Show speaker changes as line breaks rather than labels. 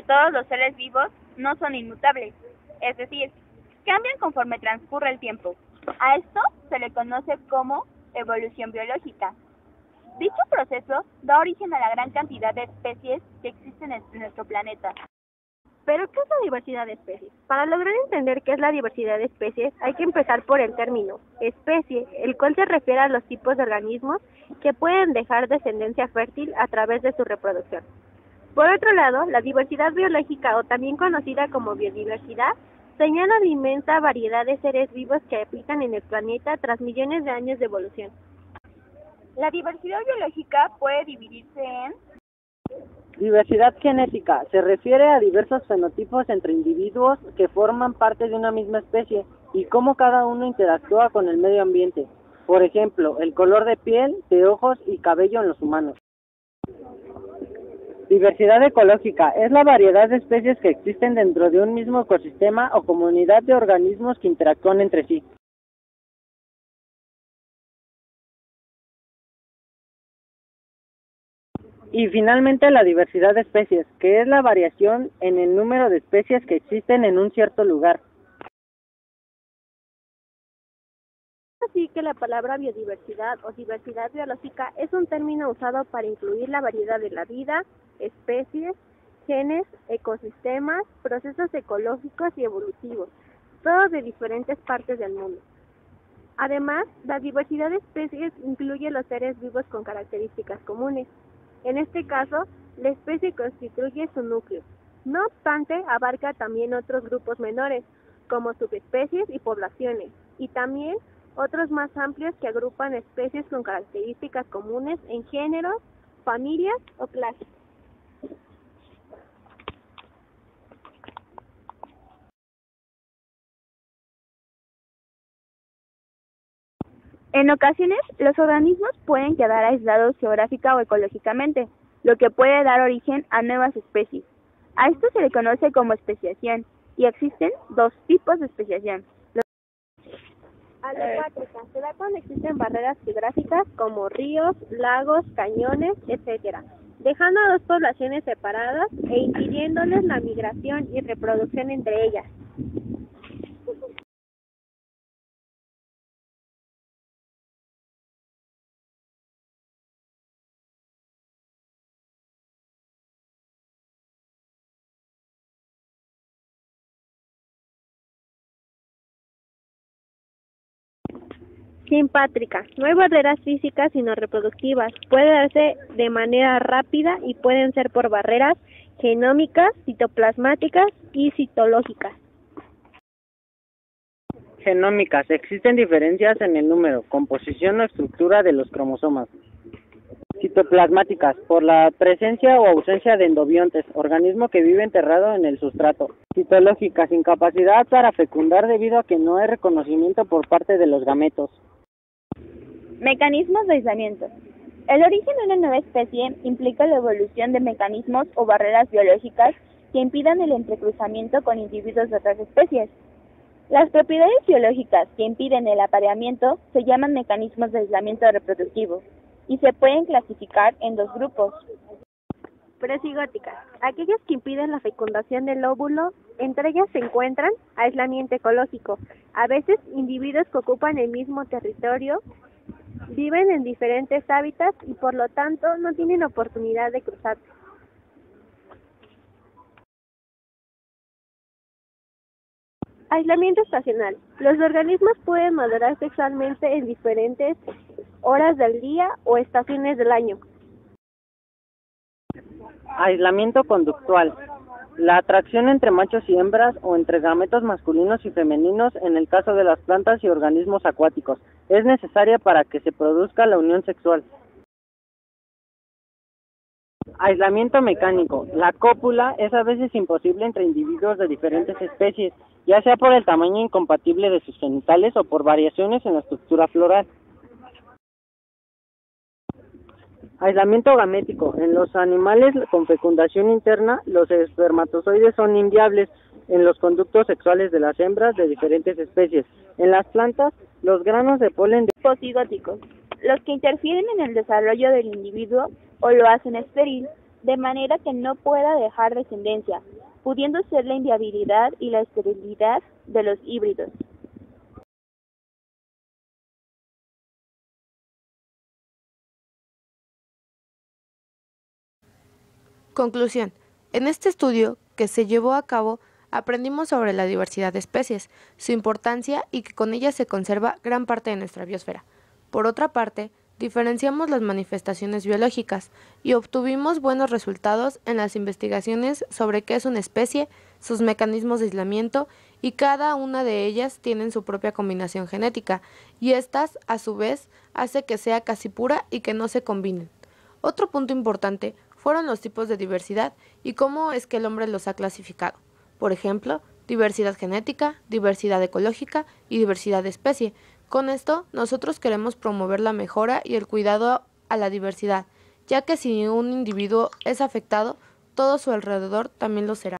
que todos los seres vivos no son inmutables, es decir, cambian conforme transcurre el tiempo. A esto se le conoce como evolución biológica. Dicho proceso da origen a la gran cantidad de especies que existen en nuestro planeta.
¿Pero qué es la diversidad de especies? Para lograr entender qué es la diversidad de especies, hay que empezar por el término especie, el cual se refiere a los tipos de organismos que pueden dejar descendencia fértil a través de su reproducción. Por otro lado, la diversidad biológica, o también conocida como biodiversidad, señala la inmensa variedad de seres vivos que habitan en el planeta tras millones de años de evolución.
La diversidad biológica puede dividirse en
diversidad genética. Se refiere a diversos fenotipos entre individuos que forman parte de una misma especie y cómo cada uno interactúa con el medio ambiente. Por ejemplo, el color de piel, de ojos y cabello en los humanos. Diversidad ecológica es la variedad de especies que existen dentro de un mismo ecosistema o comunidad de organismos que interactúan entre sí. Y finalmente la diversidad de especies, que es la variación en el número de especies que existen en un cierto lugar.
Así que la palabra biodiversidad o diversidad biológica es un término usado para incluir la variedad de la vida, especies, genes, ecosistemas, procesos ecológicos y evolutivos, todos de diferentes partes del mundo. Además, la diversidad de especies incluye los seres vivos con características comunes. En este caso, la especie constituye su núcleo. No obstante, abarca también otros grupos menores, como subespecies y poblaciones, y también otros más amplios que agrupan especies con características comunes en géneros, familias o clases.
En ocasiones, los organismos pueden quedar aislados geográfica o ecológicamente, lo que puede dar origen a nuevas especies. A esto se le conoce como especiación, y existen dos tipos de especiación.
Alopátrica se da cuando existen barreras geográficas como ríos, lagos, cañones, etc., dejando a dos poblaciones separadas e impidiéndoles la migración y reproducción entre ellas. Simpátrica. No hay barreras físicas sino reproductivas. Puede darse de manera rápida y pueden ser por barreras genómicas, citoplasmáticas y citológicas.
Genómicas. Existen diferencias en el número, composición o estructura de los cromosomas. Citoplasmáticas, por la presencia o ausencia de endobiontes, organismo que vive enterrado en el sustrato. Citológicas, incapacidad para fecundar debido a que no hay reconocimiento por parte de los gametos.
Mecanismos de aislamiento. El origen de una nueva especie implica la evolución de mecanismos o barreras biológicas que impidan el entrecruzamiento con individuos de otras especies. Las propiedades biológicas que impiden el apareamiento se llaman mecanismos de aislamiento reproductivo y se pueden clasificar en dos grupos.
Presigóticas, aquellas que impiden la fecundación del óvulo. Entre ellas se encuentran aislamiento ecológico. A veces individuos que ocupan el mismo territorio viven en diferentes hábitats y por lo tanto no tienen oportunidad de cruzarse. Aislamiento estacional. Los organismos pueden madurar sexualmente en diferentes horas del día o estaciones del año.
Aislamiento conductual. La atracción entre machos y hembras o entre gametos masculinos y femeninos en el caso de las plantas y organismos acuáticos es necesaria para que se produzca la unión sexual. Aislamiento mecánico. La cópula es a veces imposible entre individuos de diferentes especies, ya sea por el tamaño incompatible de sus genitales o por variaciones en la estructura floral. Aislamiento gamético. En los animales con fecundación interna, los espermatozoides son inviables en los conductos sexuales de las hembras de diferentes especies. En las plantas, los granos de polen
Posigóticos, los que interfieren en el desarrollo del individuo o lo hacen estéril, de manera que no pueda dejar descendencia, pudiendo ser la inviabilidad y la esterilidad de los híbridos.
Conclusión. En este estudio que se llevó a cabo, aprendimos sobre la diversidad de especies, su importancia y que con ella se conserva gran parte de nuestra biosfera. Por otra parte, diferenciamos las manifestaciones biológicas y obtuvimos buenos resultados en las investigaciones sobre qué es una especie, sus mecanismos de aislamiento y cada una de ellas tienen su propia combinación genética y estas, a su vez, hace que sea casi pura y que no se combinen. Otro punto importante fueron los tipos de diversidad y cómo es que el hombre los ha clasificado. Por ejemplo, diversidad genética, diversidad ecológica y diversidad de especie. Con esto, nosotros queremos promover la mejora y el cuidado a la diversidad, ya que si un individuo es afectado, todo su alrededor también lo será.